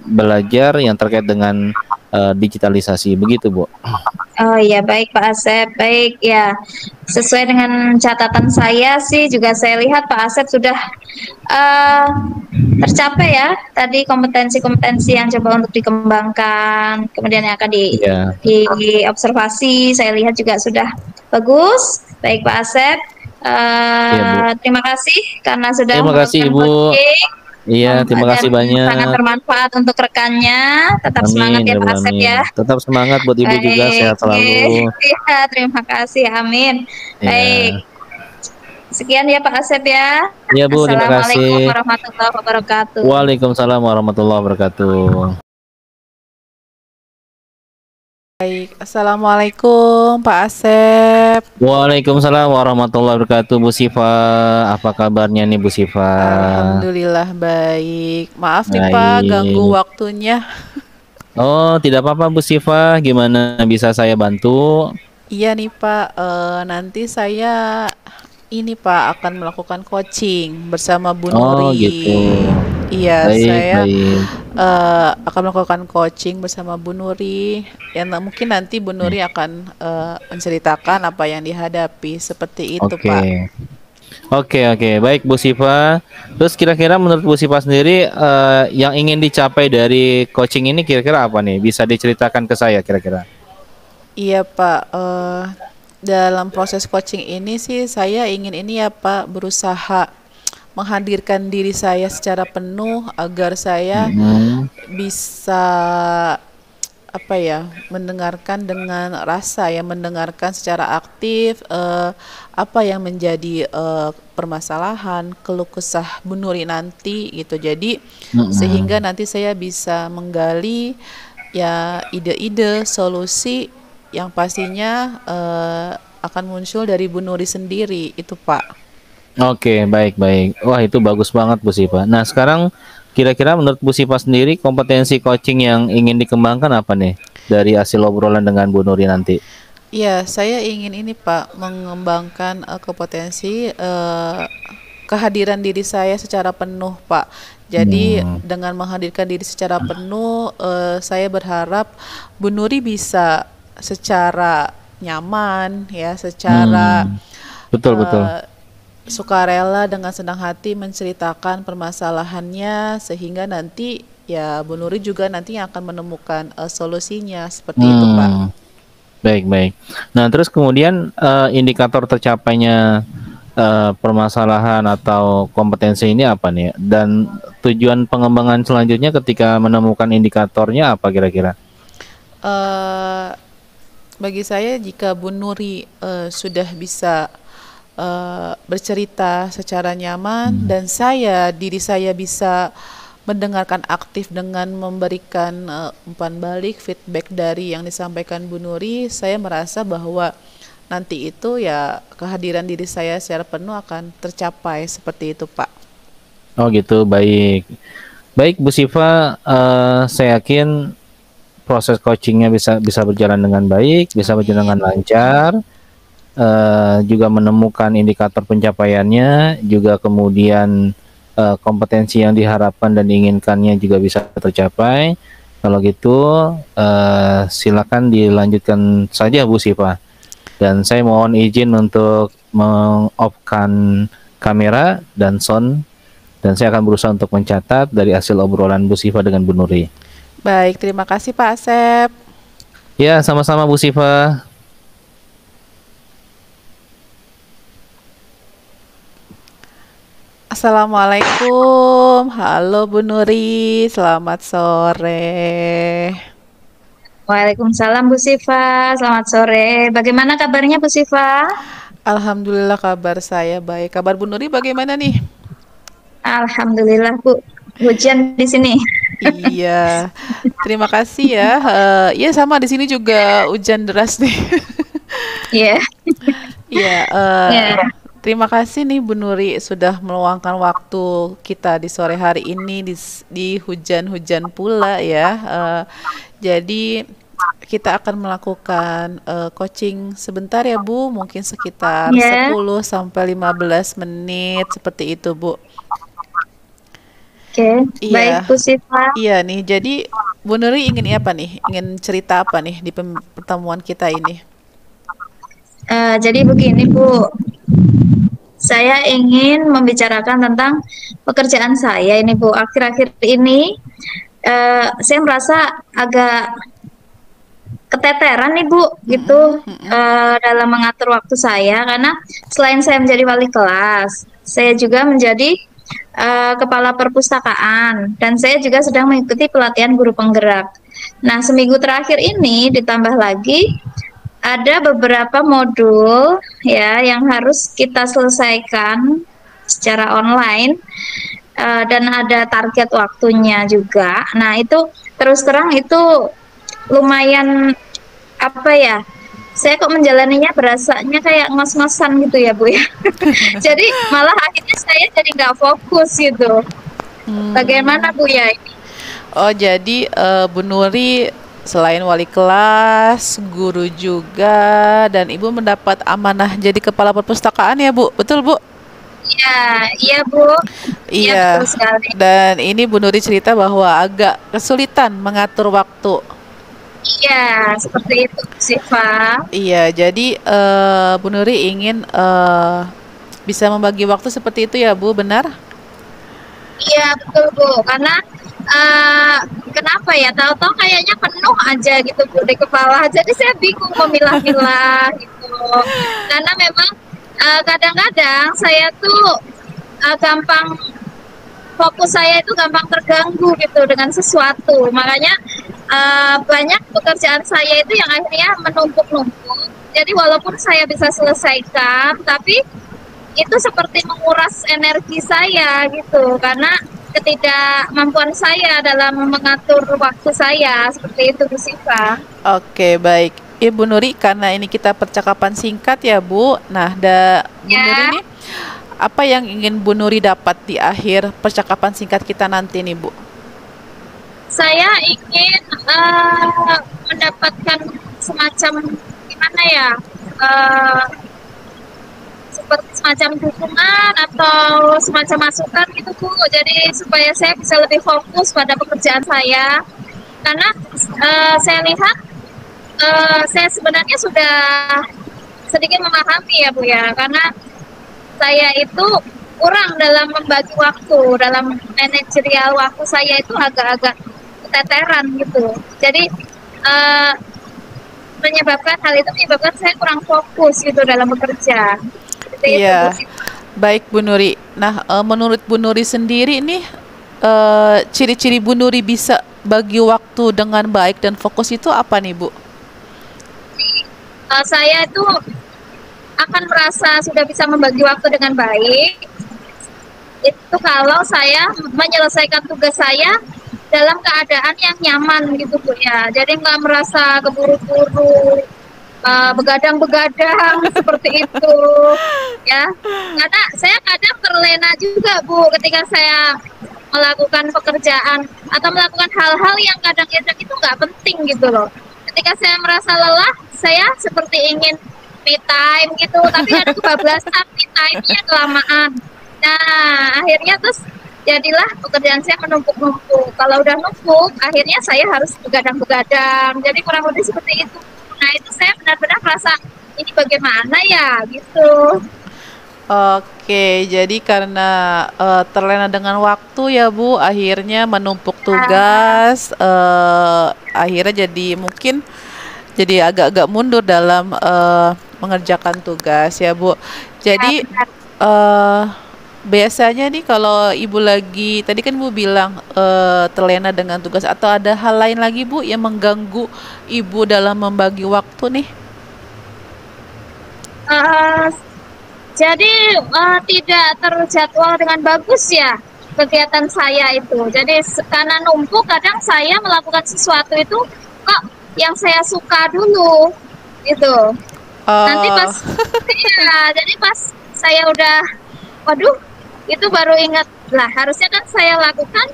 belajar yang terkait dengan digitalisasi. Begitu, Bu. Oh iya, baik Pak Asep, baik ya. Sesuai dengan catatan saya sih, juga saya lihat Pak Asep sudah tercapai ya. Tadi kompetensi-kompetensi yang coba untuk dikembangkan, kemudian yang akan Iya. diobservasi, saya lihat juga sudah bagus. Baik Pak Asep, Iya, Bu. terima kasih karena sudah Terima kasih, melakukan Ibu. coaching. Iya, terima Dan kasih banyak. sangat bermanfaat untuk rekannya. Tetap semangat Amin, ya ya Pak Rabbal Asep ya. alamin. Tetap semangat buat Ibu juga, Baik, sehat selalu. ya, terima kasih, amin. Baik, Iya. sekian ya Pak Asep ya. Iya, Bu, terima Assalamualaikum kasih. warahmatullahi wabarakatuh. Waalaikumsalam warahmatullahi wabarakatuh. Baik, Assalamualaikum Pak Asep. Waalaikumsalam warahmatullahi wabarakatuh, Bu Sifa. Apa kabarnya nih, Bu Sifa? Alhamdulillah baik. Maaf nih Pak, ganggu Baik. waktunya. Oh, tidak apa-apa, Bu Sifa. Gimana bisa saya bantu? Iya nih Pak, nanti saya ini Pak akan melakukan coaching bersama Bu Oh, gitu. Nuri. Iya, Baik, saya baik. akan melakukan coaching bersama Bu Nuri. Mungkin nanti Bu Nuri akan menceritakan apa yang dihadapi seperti itu Oke. Pak. Oke, baik Bu Sifa. Terus kira-kira menurut Bu Sifa sendiri yang ingin dicapai dari coaching ini kira-kira apa nih? Bisa diceritakan ke saya kira-kira? Iya Pak, dalam proses coaching ini sih saya ingin ini ya Pak, berusaha menghadirkan diri saya secara penuh agar saya bisa mendengarkan dengan rasa ya, mendengarkan secara aktif apa yang menjadi permasalahan, keluh kesah Bu Nuri nanti gitu. Jadi sehingga nanti saya bisa menggali ya ide-ide solusi yang pastinya akan muncul dari Bu Nuri sendiri itu Pak. Oke, baik. Wah, itu bagus banget Bu Sifa. Nah, sekarang kira-kira menurut Bu Sifa sendiri kompetensi coaching yang ingin dikembangkan apa nih dari hasil obrolan dengan Bu Nuri nanti? Ya, saya ingin ini Pak, mengembangkan kompetensi kehadiran diri saya secara penuh Pak. Jadi dengan menghadirkan diri secara penuh, saya berharap Bu Nuri bisa secara nyaman ya, secara Betul. sukarela dengan senang hati menceritakan permasalahannya, sehingga nanti ya Bu Nuri juga nanti yang akan menemukan solusinya seperti itu Pak. Baik. Nah, terus kemudian indikator tercapainya permasalahan atau kompetensi ini apa nih? Dan tujuan pengembangan selanjutnya ketika menemukan indikatornya apa kira-kira? eh, bagi saya jika Bu Nuri sudah bisa bercerita secara nyaman dan diri saya bisa mendengarkan aktif dengan memberikan umpan balik feedback dari yang disampaikan Bu Nuri, saya merasa bahwa nanti itu ya kehadiran diri saya secara penuh akan tercapai seperti itu, Pak. Oh gitu, baik. Baik Bu Siva, saya yakin proses coachingnya bisa berjalan dengan baik, bisa berjalan dengan lancar, juga menemukan indikator pencapaiannya, juga kemudian kompetensi yang diharapkan dan diinginkannya juga bisa tercapai. Kalau gitu, silakan dilanjutkan saja Bu Siva. Dan saya mohon izin untuk meng-off-kan kamera dan sound, dan saya akan berusaha untuk mencatat dari hasil obrolan Bu Siva dengan Bu Nuri. Baik, terima kasih Pak Asep. Ya, sama-sama Bu Siva. Assalamualaikum, halo Bu Nuri, selamat sore. Waalaikumsalam Bu Siva, selamat sore. Bagaimana kabarnya Bu Siva? Alhamdulillah kabar saya baik. Kabar Bu Nuri bagaimana nih? Alhamdulillah Bu, hujan di sini. Iya, terima kasih ya. Iya sama di sini juga hujan deras nih. Iya. Iya, Iya. terima kasih nih Bu Nuri sudah meluangkan waktu kita di sore hari ini di hujan-hujan pula ya. Jadi kita akan melakukan coaching sebentar ya Bu, mungkin sekitar Ya. 10 sampai 15 menit seperti itu Bu. Oke, Iya. baik Bu Siva. Iya nih, jadi Bu Nuri ingin apa nih? Ingin cerita apa nih di pertemuan kita ini? Jadi begini Bu, saya ingin membicarakan tentang pekerjaan saya ini Bu. Akhir-akhir ini saya merasa agak keteteran nih Bu gitu dalam mengatur waktu saya, karena selain saya menjadi wali kelas, saya juga menjadi kepala perpustakaan, dan saya juga sedang mengikuti pelatihan guru penggerak. Nah, seminggu terakhir ini ditambah lagi ada beberapa modul ya yang harus kita selesaikan secara online, dan ada target waktunya juga. Nah, itu terus terang itu lumayan apa ya? Saya kok menjalaninya berasanya kayak ngos-ngosan gitu ya Bu ya. Jadi malah akhirnya saya jadi nggak fokus gitu. Bagaimana Bu ya ini? Oh, jadi Bu Nuri selain wali kelas, guru juga, dan Ibu mendapat amanah jadi kepala perpustakaan ya Bu, betul Bu? Iya, iya Bu. Iya Iya, betul sekali. dan ini Bu Nuri cerita bahwa agak kesulitan mengatur waktu. Iya, seperti itu Siva. Iya, jadi Bu Nuri ingin bisa membagi waktu seperti itu ya Bu, benar? Iya betul Bu, karena kenapa ya? Tahu-tahu kayaknya penuh aja gitu Bu di kepala. Jadi saya bingung memilah-milah gitu. Karena memang kadang-kadang saya tuh gampang, fokus saya itu gampang terganggu gitu dengan sesuatu. Makanya banyak pekerjaan saya itu yang akhirnya menumpuk-numpuk. Jadi walaupun saya bisa selesaikan, tapi itu seperti menguras energi saya gitu, karena ketidakmampuan saya dalam mengatur waktu saya, seperti itu Bu Siva. Oke, baik. Ibu Nuri, karena ini kita percakapan singkat ya Bu. Nah, Bu Nuri Ya, nih, apa yang ingin Bu Nuri dapat di akhir percakapan singkat kita nanti nih Bu? saya ingin mendapatkan semacam gimana ya, eh, seperti semacam dukungan atau semacam masukan gitu Bu. Jadi supaya saya bisa lebih fokus pada pekerjaan saya, karena saya lihat saya sebenarnya sudah sedikit memahami ya Bu ya, karena saya itu kurang dalam membagi waktu, dalam manajerial waktu saya itu agak-agak keteteran gitu. Jadi menyebabkan saya kurang fokus gitu dalam bekerja. Seperti itu Bu. Iya, baik Bu Nuri. Nah, menurut Bu Nuri sendiri nih, ciri-ciri Bu Nuri bisa bagi waktu dengan baik dan fokus itu apa nih, Bu? Saya itu akan merasa sudah bisa membagi waktu dengan baik itu kalau saya menyelesaikan tugas saya dalam keadaan yang nyaman gitu Bu ya. Jadi nggak merasa keburu-buru, begadang-begadang seperti itu ya. Karena saya kadang terlena juga Bu ketika saya melakukan pekerjaan atau melakukan hal-hal yang kadang-kadang itu nggak penting gitu loh. Ketika saya merasa lelah, saya seperti ingin me time gitu, tapi ada kebablasan me time-nya kelamaan. Nah, akhirnya terus jadilah pekerjaan saya menumpuk-numpuk. Kalau udah numpuk, akhirnya saya harus begadang-begadang. Jadi kurang lebih seperti itu. Nah, itu saya benar-benar merasa ini bagaimana ya gitu. Oke, jadi karena terlena dengan waktu ya Bu, akhirnya menumpuk tugas, akhirnya jadi mungkin jadi agak-agak mundur dalam mengerjakan tugas ya Bu. Jadi eh biasanya nih kalau Ibu lagi, tadi kan Ibu bilang terlena dengan tugas atau ada hal lain lagi Bu yang mengganggu Ibu dalam membagi waktu nih? Eh, jadi tidak terjadwal dengan bagus ya kegiatan saya itu. Jadi karena numpuk kadang saya melakukan sesuatu itu kok yang saya suka dulu gitu. Nanti pas iya, jadi pas saya udah waduh itu baru ingat lah harusnya kan saya lakukan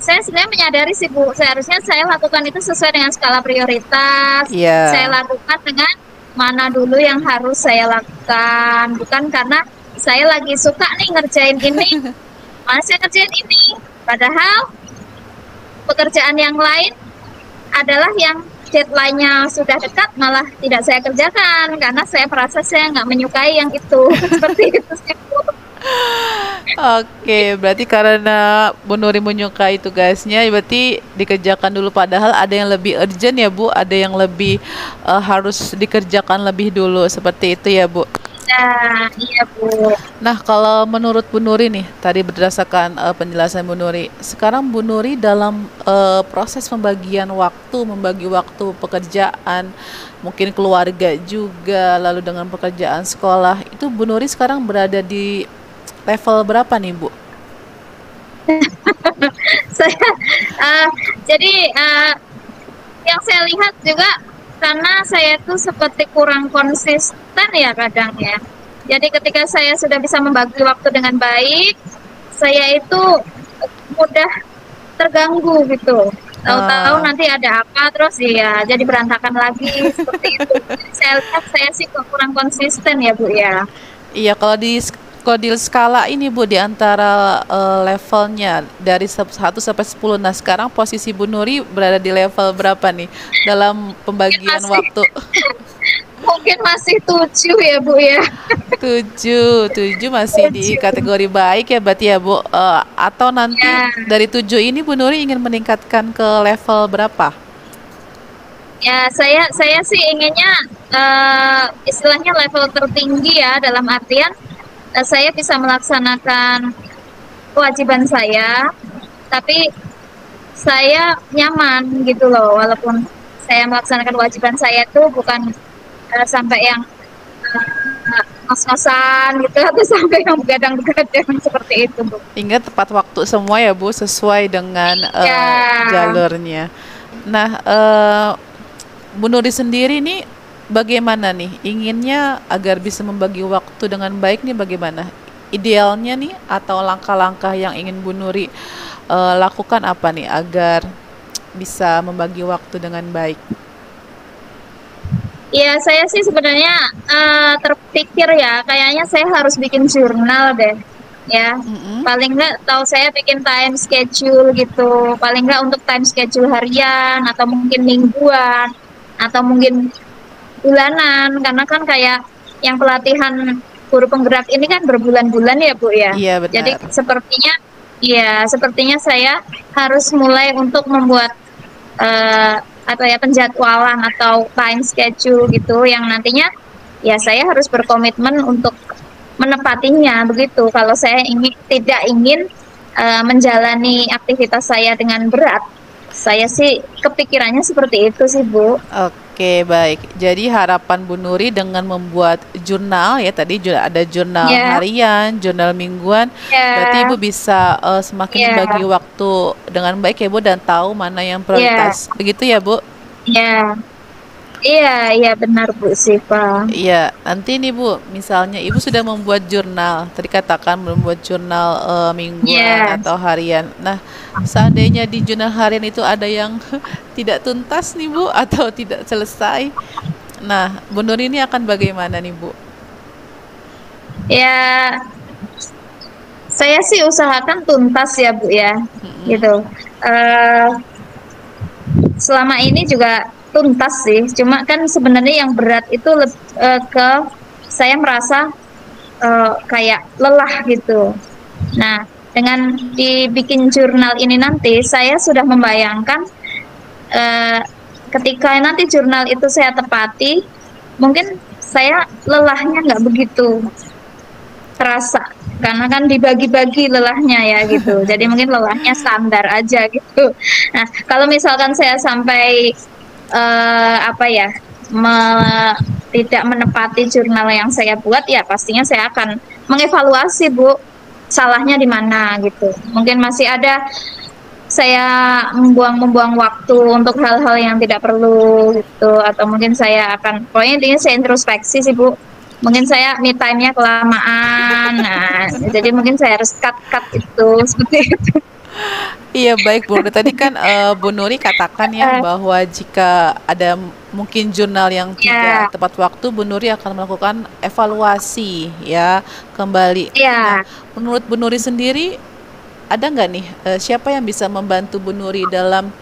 saya sebenarnya menyadari sih Bu, seharusnya saya lakukan itu sesuai dengan skala prioritas. Iya. Saya lakukan dengan mana dulu yang harus saya lakukan, bukan karena saya lagi suka nih ngerjain ini, malah saya kerjain ini. Padahal pekerjaan yang lain adalah yang deadline-nya sudah dekat malah tidak saya kerjakan karena saya merasa saya nggak menyukai yang itu. Seperti itu sih Bu. Oke, berarti karena Bu Nuri menyukai tugasnya, berarti dikerjakan dulu. Padahal ada yang lebih urgent ya Bu, ada yang lebih harus dikerjakan lebih dulu, seperti itu ya Bu. Nah, iya Bu. Nah, kalau menurut Bu Nuri nih, tadi berdasarkan penjelasan Bu Nuri, sekarang Bu Nuri dalam proses pembagian waktu, membagi waktu pekerjaan, mungkin keluarga juga, lalu dengan pekerjaan sekolah, itu Bu Nuri sekarang berada di level berapa nih Bu? Saya jadi yang saya lihat juga karena saya itu seperti kurang konsisten ya kadang ya. Jadi ketika saya sudah bisa membagi waktu dengan baik, saya itu mudah terganggu gitu. Tahu-tahu nanti ada apa terus ya jadi berantakan lagi seperti itu. Jadi saya lihat saya sih kurang konsisten ya Bu ya. Iya, kalau di skala ini Bu, di antara levelnya dari 1 sampai 10. Nah, sekarang posisi Bu Nuri berada di level berapa nih dalam pembagian waktu? Mungkin masih 7 ya Bu ya. 7 masih di kategori baik ya berarti ya Bu. Atau nanti Ya. dari 7 ini Bu Nuri ingin meningkatkan ke level berapa? Ya, saya sih inginnya istilahnya level tertinggi ya dalam artian saya bisa melaksanakan kewajiban saya, tapi saya nyaman gitu loh, walaupun saya melaksanakan kewajiban saya itu bukan sampai yang ngos-ngosan gitu atau sampai yang begadang-begadang seperti itu Bu. Ingat tepat waktu semua ya Bu, sesuai dengan Iya. jalurnya. Nah, Bu Nuri sendiri nih bagaimana nih? Inginnya agar bisa membagi waktu dengan baik nih bagaimana? Idealnya nih atau langkah-langkah yang ingin Bu Nuri lakukan apa nih agar bisa membagi waktu dengan baik? Ya, saya sih sebenarnya terpikir ya, kayaknya saya harus bikin jurnal deh. Ya, paling nggak tahu saya bikin time schedule gitu. Paling nggak untuk time schedule harian atau mungkin mingguan atau mungkin bulanan. Karena kan kayak yang pelatihan guru penggerak ini kan berbulan-bulan ya Bu ya. Iya, benar. Jadi sepertinya saya harus mulai untuk membuat penjadwalan atau time schedule gitu yang nantinya ya saya harus berkomitmen untuk menepatinya begitu. Kalau saya tidak ingin menjalani aktivitas saya dengan berat, Saya sih kepikirannya seperti itu sih, Bu. Oke, baik. Jadi harapan Bu Nuri dengan membuat jurnal ya tadi ada jurnal Ya, harian, jurnal mingguan, berarti ya, Ibu bisa semakin membagi ya, waktu dengan baik ya Bu dan tahu mana yang ya, prioritas. Begitu ya Bu? ya. Iya, iya benar Bu Siva. Iya, nanti nih Bu, misalnya Ibu sudah membuat jurnal, tadi katakan membuat jurnal mingguan Ya, atau harian. Nah, seandainya di jurnal harian itu ada yang tidak tuntas nih Bu, atau tidak selesai. Nah, Bu Nur ini akan bagaimana nih Bu? ya saya sih usahakan tuntas ya Bu ya, gitu. Eh Selama ini juga tuntas sih, cuma kan sebenarnya yang berat itu ke saya merasa kayak lelah gitu. Nah, dengan dibikin jurnal ini nanti, saya sudah membayangkan eh, ketika nanti jurnal itu saya tepati, mungkin saya lelahnya nggak begitu terasa karena kan dibagi-bagi lelahnya ya gitu. Jadi mungkin lelahnya standar aja gitu. Nah, kalau misalkan saya sampai apa ya tidak menepati jurnal yang saya buat, ya pastinya saya akan mengevaluasi Bu salahnya di mana gitu. Mungkin masih ada saya membuang-membuang waktu untuk hal-hal yang tidak perlu gitu, atau mungkin saya akan pokoknya intinya saya introspeksi sih Bu. Mungkin saya me time-nya kelamaan. Nah, jadi mungkin saya harus cut itu seperti itu. Iya baik Bu Nuri. Tadi kan Bu Nuri katakan ya Eh, bahwa jika ada mungkin jurnal yang ya, tidak tepat waktu, Bu Nuri akan melakukan evaluasi ya kembali. Nah, ya. menurut Bu Nuri sendiri ada nggak nih siapa yang bisa membantu Bu Nuri dalam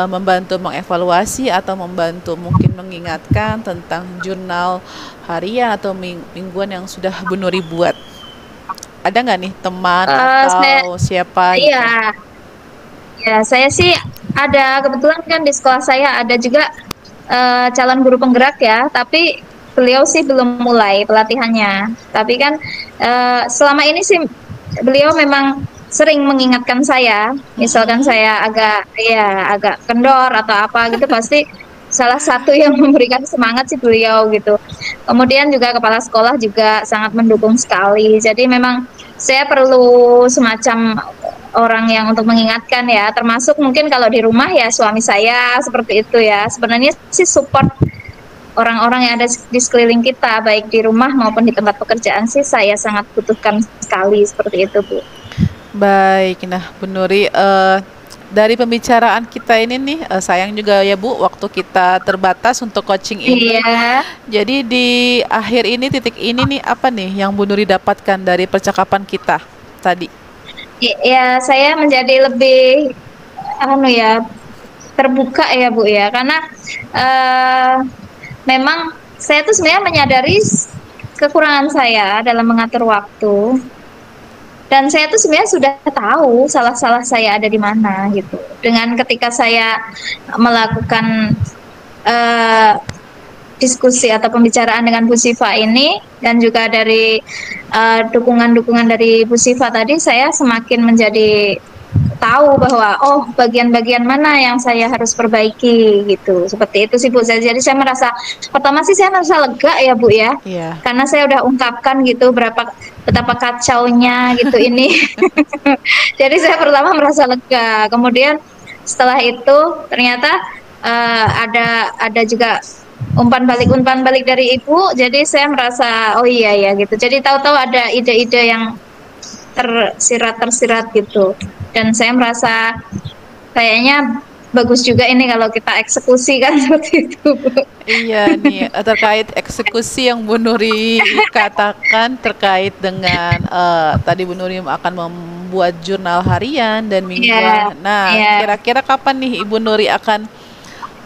membantu mengevaluasi atau membantu mungkin mengingatkan tentang jurnal harian atau mingguan yang sudah Bu Nuri buat? Ada nggak nih teman Saya, atau siapa gitu? iya, ya saya sih ada kebetulan kan di sekolah saya ada juga calon guru penggerak ya, tapi beliau sih belum mulai pelatihannya. Tapi kan selama ini sih beliau memang sering mengingatkan saya, misalkan Mm-mm. saya agak kendor atau apa gitu, pasti salah satu yang memberikan semangat sih beliau gitu. Kemudian juga kepala sekolah juga sangat mendukung sekali. Jadi memang saya perlu semacam orang yang untuk mengingatkan ya, termasuk mungkin kalau di rumah ya suami saya seperti itu ya. Sebenarnya sih support orang-orang yang ada di sekeliling kita, baik di rumah maupun di tempat pekerjaan sih saya sangat butuhkan sekali seperti itu, Bu. Baik, nah Bu Nuri, dari pembicaraan kita ini nih, sayang juga ya Bu, waktu kita terbatas untuk coaching ini. Iya, Jadi di akhir ini, titik ini nih, apa nih yang Bu Nuri dapatkan dari percakapan kita tadi? ya saya menjadi lebih anu ya terbuka ya Bu ya, karena eh, memang saya tuh sebenarnya menyadari kekurangan saya dalam mengatur waktu. Dan saya tuh sebenarnya sudah tahu salah-salah saya ada di mana gitu. Dengan ketika saya melakukan eh, diskusi atau pembicaraan dengan Bu Siva ini dan juga dari dukungan-dukungan dari Bu Siva tadi, saya semakin menjadi tahu bahwa oh bagian-bagian mana yang saya harus perbaiki gitu. Seperti itu sih Bu. Jadi saya merasa pertama sih saya merasa lega ya Bu ya. Iya. Karena saya udah ungkapkan gitu betapa kacaunya gitu ini. Jadi saya pertama merasa lega. Kemudian setelah itu ternyata ada juga umpan balik dari ibu. Jadi saya merasa oh iya ya gitu. Jadi tahu-tahu ada ide-ide yang tersirat gitu. Dan saya merasa kayaknya bagus juga ini kalau kita eksekusi kan seperti itu, Bu. Iya nih, terkait eksekusi yang Bu Nuri katakan terkait dengan tadi Bu Nuri akan membuat jurnal harian dan Iya, mingguan. Nah, iya, kira-kira kapan nih Ibu Nuri akan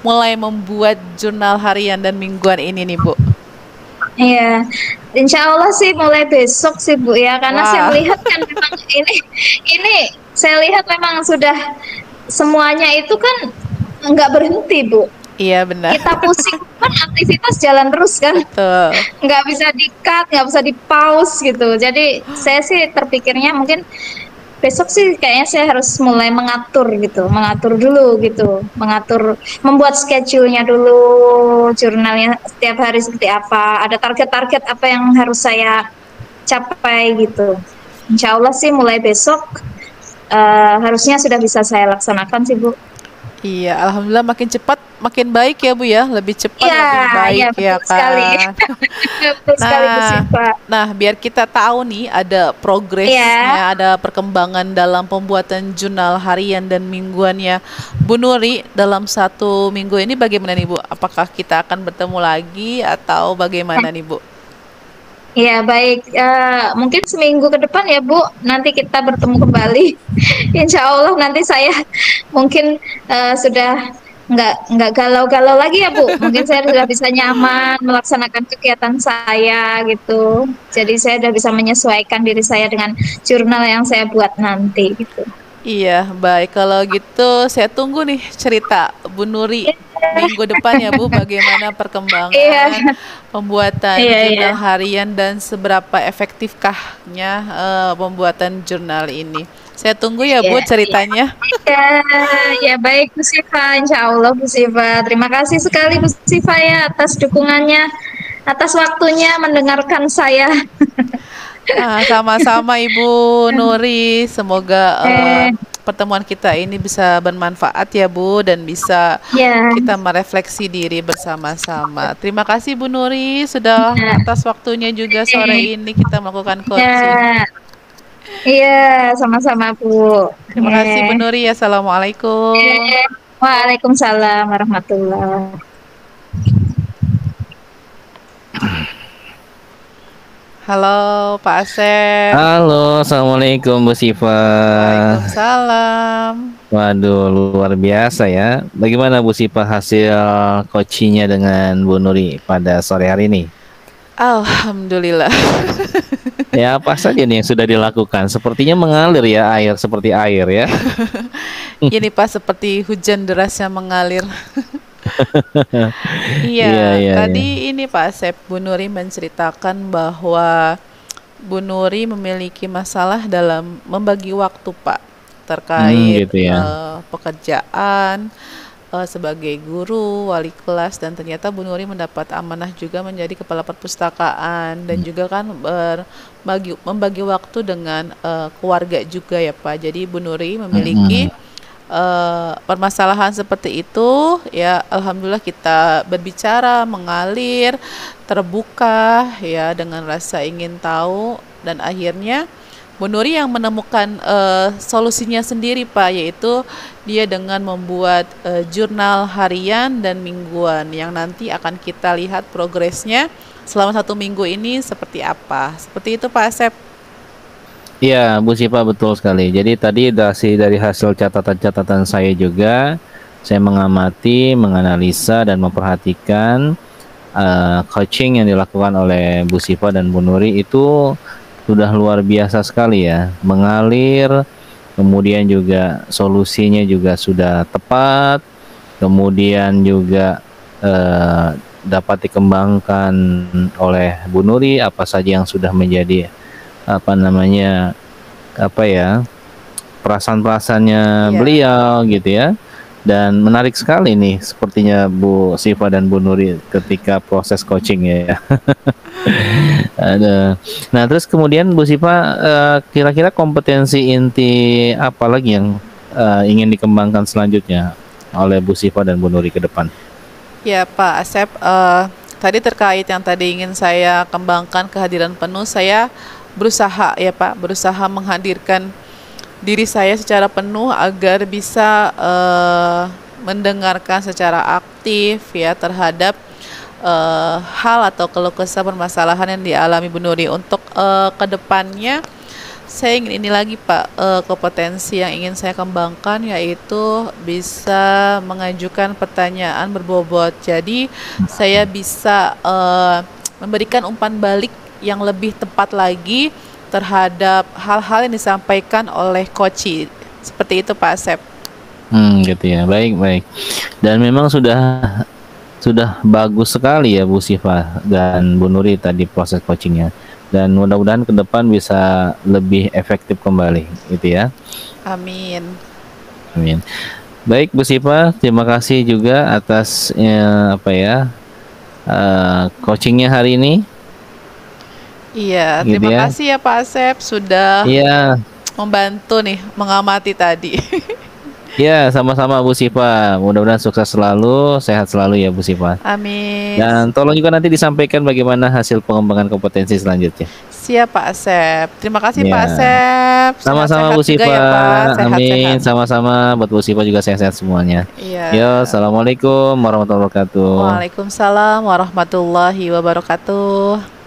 mulai membuat jurnal harian dan mingguan ini nih Bu? iya. Insya Allah sih mulai besok sih Bu ya, karena saya Wah, melihat kan memang ini saya lihat memang sudah semuanya itu kan nggak berhenti Bu. iya benar. Kita pusing kan aktivitas jalan terus kan, Betul. nggak bisa di cut, nggak bisa di pause gitu. Jadi saya sih terpikirnya mungkin besok sih kayaknya saya harus mulai mengatur gitu, mengatur dulu gitu, membuat schedule-nya dulu, jurnalnya setiap hari seperti apa, ada target-target apa yang harus saya capai gitu. Insya Allah sih mulai besok harusnya sudah bisa saya laksanakan sih Bu. Iya, alhamdulillah makin cepat makin baik ya Bu ya, lebih cepat Iya, lebih baik iya ya betul sekali. kan. Betul sekali Bu Nah, Siva. nah biar kita tahu nih ada Iya, progresnya, ada perkembangan dalam pembuatan jurnal harian dan mingguannya Bu Nuri dalam 1 minggu ini bagaimana nih Bu? Apakah kita akan bertemu lagi atau bagaimana nih Bu? ya baik. Mungkin seminggu ke depan ya Bu, nanti kita bertemu kembali. Insya Allah nanti saya mungkin sudah nggak galau-galau lagi ya Bu. Mungkin saya sudah bisa nyaman melaksanakan kegiatan saya gitu. Jadi saya sudah bisa menyesuaikan diri saya dengan jurnal yang saya buat nanti gitu. Iya, baik. Kalau gitu saya tunggu nih cerita Bu Nuri minggu depan ya Bu, bagaimana Iya, perkembangan pembuatan iya, iya. jurnal harian dan seberapa efektifkahnya pembuatan jurnal ini. Saya tunggu ya Bu Iya, iya. ceritanya. Ya, ya baik Bu Siva, Insya Allah Bu Siva. Terima kasih sekali Bu Siva ya atas dukungannya, atas waktunya mendengarkan saya. Ah, sama-sama Ibu Nuri. Semoga Eh, pertemuan kita ini bisa bermanfaat ya Bu dan bisa ya, kita merefleksi diri bersama-sama. Terima kasih Bu Nuri sudah ya, atas waktunya juga sore eh, ini kita melakukan coaching. ya, iya, sama-sama Bu. Terima kasih Bu Eh, Nuri. Assalamualaikum. Waalaikumsalam warahmatullahi. Halo Pak Asep. Halo, assalamualaikum Bu Siva. Waalaikumsalam. Waduh, luar biasa ya. Bagaimana Bu Siva hasil coachingnya dengan Bu Nuri pada sore hari ini? Alhamdulillah. Ya, apa saja nih yang sudah dilakukan? Sepertinya mengalir ya air seperti air ya. Ini Pak seperti hujan deras yang mengalir. Iya, Iya, iya, iya. tadi ini Pak Asep, Bu Nuri menceritakan bahwa Bu Nuri memiliki masalah dalam membagi waktu Pak terkait Gitu ya. pekerjaan sebagai guru, wali kelas dan ternyata Bu Nuri mendapat amanah juga menjadi kepala perpustakaan dan juga kan membagi waktu dengan keluarga juga ya Pak. Jadi Bu Nuri memiliki Mm-mm. permasalahan seperti itu ya alhamdulillah kita berbicara mengalir terbuka ya dengan rasa ingin tahu dan akhirnya Bu Nuri yang menemukan solusinya sendiri Pak yaitu dia dengan membuat jurnal harian dan mingguan yang nanti akan kita lihat progresnya selama 1 minggu ini seperti apa seperti itu Pak Asep. Iya, Bu Siva betul sekali. Jadi tadi dari hasil catatan-catatan saya juga, saya mengamati, menganalisa dan memperhatikan coaching yang dilakukan oleh Bu Siva dan Bu Nuri itu sudah luar biasa sekali ya, mengalir, kemudian juga solusinya juga sudah tepat, kemudian juga dapat dikembangkan oleh Bu Nuri apa saja yang sudah menjadi apa namanya apa ya perasaan-perasaannya Iya. beliau gitu ya, dan menarik sekali nih sepertinya Bu Siva dan Bu Nuri ketika proses coaching ya. Ada. Nah terus kemudian Bu Siva kira-kira kompetensi inti apa lagi yang ingin dikembangkan selanjutnya oleh Bu Siva dan Bu Nuri ke depan? Ya Pak Asep, tadi terkait yang tadi ingin saya kembangkan kehadiran penuh, saya berusaha ya Pak, berusaha menghadirkan diri saya secara penuh agar bisa mendengarkan secara aktif ya terhadap hal atau keluh kesah permasalahan yang dialami Bu Nuri. Untuk kedepannya saya ingin ini lagi Pak, kompetensi yang ingin saya kembangkan yaitu bisa mengajukan pertanyaan berbobot. Jadi saya bisa memberikan umpan balik yang lebih tepat lagi terhadap hal-hal yang disampaikan oleh coach. Seperti itu Pak Asep. Gitu ya. Baik, baik. Dan memang sudah bagus sekali ya Bu Siva dan Bu Nuri tadi proses coachingnya. dan mudah-mudahan ke depan bisa lebih efektif kembali gitu ya. Amin. Amin. Baik Bu Sipa, terima kasih juga atas coachingnya hari ini. Iya, Gitu terima ya. kasih ya Pak Asep sudah Iya, membantu nih mengamati tadi. iya sama-sama Bu Sipa. Mudah-mudahan sukses selalu, sehat selalu ya Bu Sipa. Amin. Dan tolong juga nanti disampaikan bagaimana hasil pengembangan kompetensi selanjutnya. Siap Pak Asep. Terima kasih Pak Ya. Asep. Sama-sama Sehat-sehat Bu juga Sipa. ya Pak. Amin. Sehat-sehat. Sama-sama buat Bu Sipa juga sehat-sehat semuanya. Iya. Yo, assalamualaikum warahmatullahi wabarakatuh. Waalaikumsalam warahmatullahi wabarakatuh.